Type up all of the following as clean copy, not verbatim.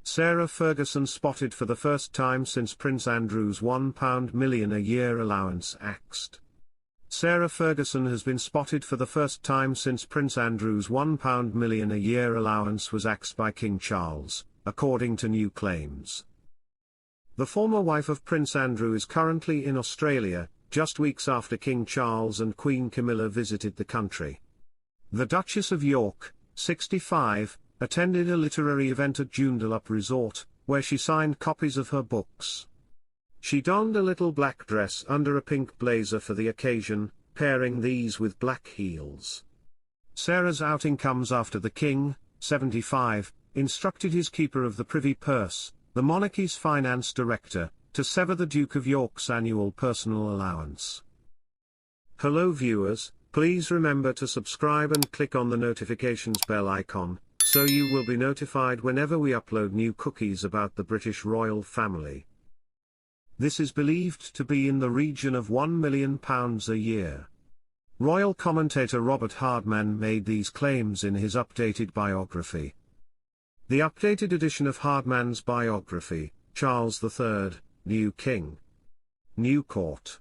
Sarah Ferguson spotted for the first time since Prince Andrew's £1 million a year allowance axed. Sarah Ferguson has been spotted for the first time since Prince Andrew's £1 million a year allowance was axed by King Charles, according to new claims. The former wife of Prince Andrew is currently in Australia, just weeks after King Charles and Queen Camilla visited the country. The Duchess of York, 65, attended a literary event at Joondalup Resort, where she signed copies of her books. She donned a little black dress under a pink blazer for the occasion, pairing these with black heels. Sarah's outing comes after the King, 75, instructed his keeper of the Privy Purse, the monarchy's finance director, to sever the Duke of York's annual personal allowance. Hello viewers, please remember to subscribe and click on the notifications bell icon, so you will be notified whenever we upload new cookies about the British royal family. This is believed to be in the region of £1 million a year. Royal commentator Robert Hardman made these claims in his updated biography. The updated edition of Hardman's biography, Charles III, New King. New Court.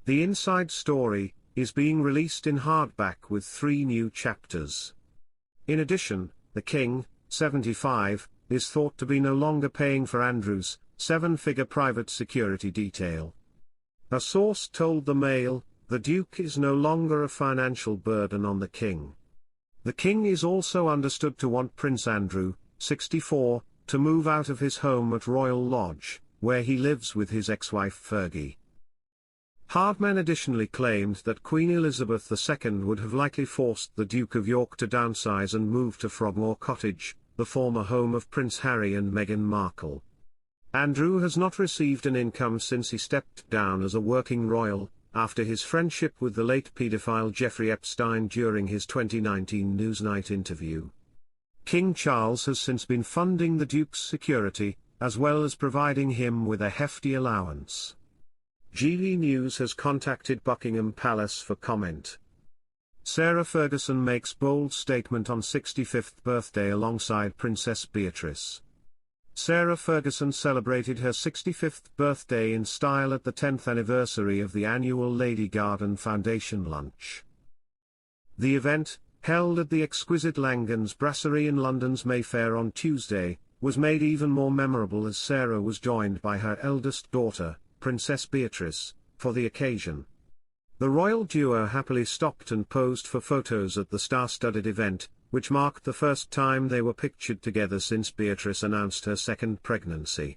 The inside story is being released in hardback with 3 new chapters. In addition, the King, 75, is thought to be no longer paying for Andrew's 7-figure private security detail. A source told the Mail, the Duke is no longer a financial burden on the King. The King is also understood to want Prince Andrew, 64, to move out of his home at Royal Lodge, where he lives with his ex-wife Fergie. Hardman additionally claimed that Queen Elizabeth II would have likely forced the Duke of York to downsize and move to Frogmore Cottage, the former home of Prince Harry and Meghan Markle. Andrew has not received an income since he stepped down as a working royal, after his friendship with the late paedophile Jeffrey Epstein during his 2019 Newsnight interview. King Charles has since been funding the Duke's security, as well as providing him with a hefty allowance. GV News has contacted Buckingham Palace for comment. Sarah Ferguson makes bold statement on 65th birthday alongside Princess Beatrice. Sarah Ferguson celebrated her 65th birthday in style at the 10th anniversary of the annual Lady Garden Foundation lunch. The event, held at the exquisite Langan's Brasserie in London's Mayfair on Tuesday, was made even more memorable as Sarah was joined by her eldest daughter, Princess Beatrice, for the occasion. The royal duo happily stopped and posed for photos at the star-studded event, which marked the first time they were pictured together since Beatrice announced her second pregnancy.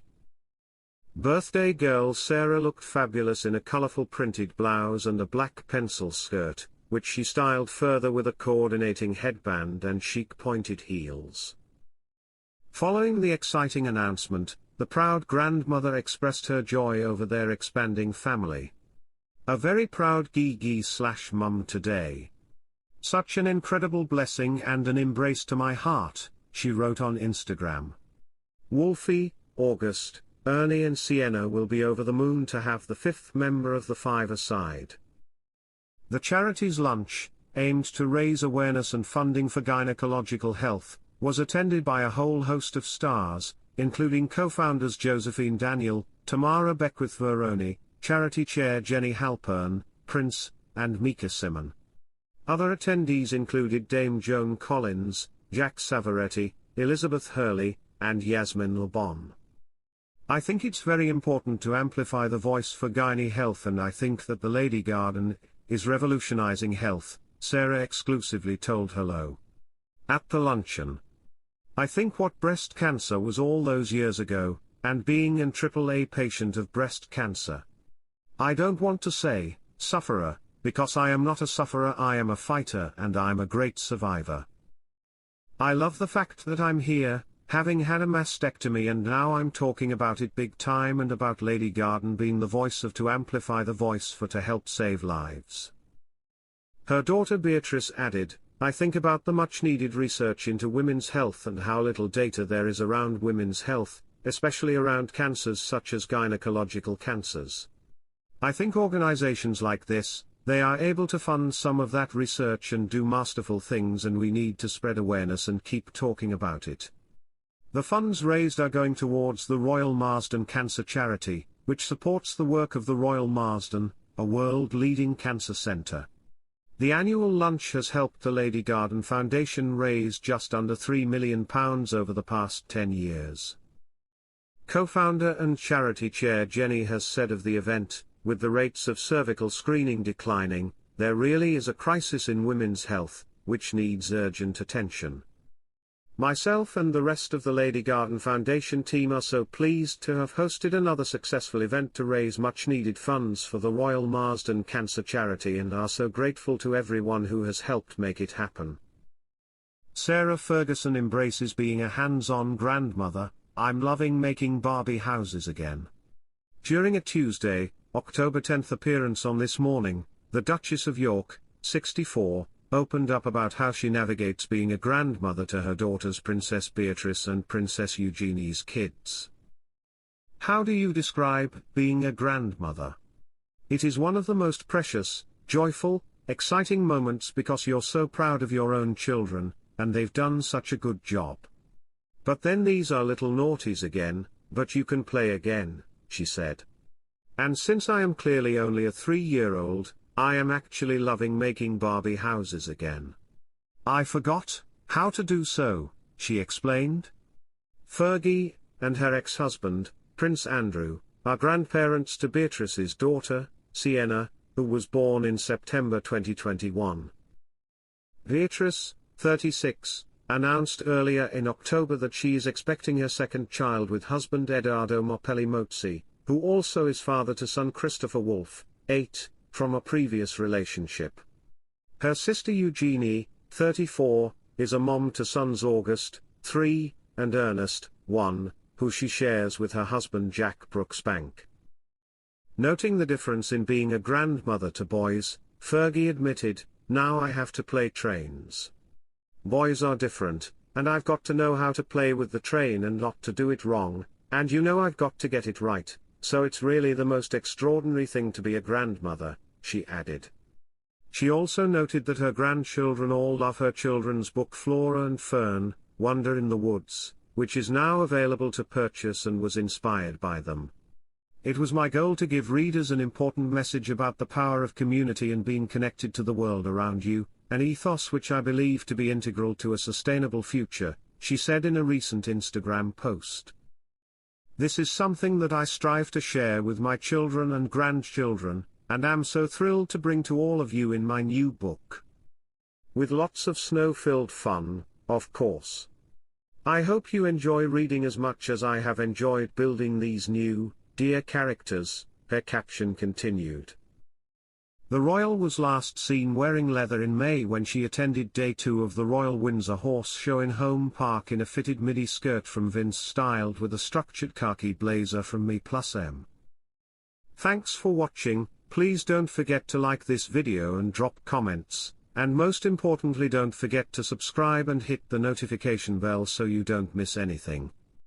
Birthday girl Sarah looked fabulous in a colourful printed blouse and a black pencil skirt, which she styled further with a coordinating headband and chic pointed heels. Following the exciting announcement, the proud grandmother expressed her joy over their expanding family. A very proud Gigi/mum today. Such an incredible blessing and an embrace to my heart, she wrote on Instagram. Wolfie, August, Ernie and Sienna will be over the moon to have the 5th member of the 5 aside. The charity's lunch, aimed to raise awareness and funding for gynecological health, was attended by a whole host of stars, including co-founders Josephine Daniel, Tamara Beckwith-Veroni, charity chair Jenny Halpern, Prince, and Mika Simon. Other attendees included Dame Joan Collins, Jack Savoretti, Elizabeth Hurley, and Yasmin Lebon. I think it's very important to amplify the voice for gynae health, and I think that the Lady Garden is revolutionizing health, Sarah exclusively told Hello. At the luncheon. I think what breast cancer was all those years ago, and being an AAA patient of breast cancer. I don't want to say, sufferer, because I am not a sufferer, I am a fighter and I'm a great survivor. I love the fact that I'm here, having had a mastectomy, and now I'm talking about it big time, and about Lady Garden being the voice of, to amplify the voice for, to help save lives. Her daughter Beatrice added, I think about the much-needed research into women's health and how little data there is around women's health, especially around cancers such as gynecological cancers. I think organizations like this, they are able to fund some of that research and do masterful things, and we need to spread awareness and keep talking about it. The funds raised are going towards the Royal Marsden Cancer Charity, which supports the work of the Royal Marsden, a world-leading cancer centre. The annual lunch has helped the Lady Garden Foundation raise just under £3 million over the past 10 years. Co-founder and charity chair Jenny has said of the event, with the rates of cervical screening declining, there really is a crisis in women's health, which needs urgent attention. Myself and the rest of the Lady Garden Foundation team are so pleased to have hosted another successful event to raise much-needed funds for the Royal Marsden Cancer Charity and are so grateful to everyone who has helped make it happen. Sarah Ferguson embraces being a hands-on grandmother. I'm loving making Barbie houses again. During a Tuesday, October 10th appearance on This Morning, the Duchess of York, 64, opened up about how she navigates being a grandmother to her daughters Princess Beatrice and Princess Eugenie's kids. How do you describe being a grandmother? It is one of the most precious, joyful, exciting moments because you're so proud of your own children, and they've done such a good job. But then these are little naughties again, but you can play again, she said. And since I am clearly only a 3-year-old, I am actually loving making Barbie houses again. I forgot how to do so, she explained. Fergie, and her ex-husband, Prince Andrew, are grandparents to Beatrice's daughter, Sienna, who was born in September 2021. Beatrice, 36, announced earlier in October that she is expecting her second child with husband Edoardo Mopelli Mozzi, who also is father to son Christopher Wolf, 8, from a previous relationship. Her sister Eugenie, 34, is a mom to sons August, 3, and Ernest, 1, who she shares with her husband Jack Brooksbank. Noting the difference in being a grandmother to boys, Fergie admitted, "Now I have to play trains. Boys are different, and I've got to know how to play with the train and not to do it wrong, and I've got to get it right, so it's really the most extraordinary thing to be a grandmother," she added. She also noted that her grandchildren all love her children's book Flora and Fern, Wonder in the Woods, which is now available to purchase and was inspired by them. It was my goal to give readers an important message about the power of community and being connected to the world around you, an ethos which I believe to be integral to a sustainable future, she said in a recent Instagram post. This is something that I strive to share with my children and grandchildren, and am so thrilled to bring to all of you in my new book. With lots of snow-filled fun, of course. I hope you enjoy reading as much as I have enjoyed building these new, dear characters, her caption continued. The royal was last seen wearing leather in May when she attended Day 2 of the Royal Windsor Horse Show in Home Park in a fitted midi skirt from Vince styled with a structured khaki blazer from Me+M. Thanks for watching. Please don't forget to like this video and drop comments, and most importantly don't forget to subscribe and hit the notification bell so you don't miss anything.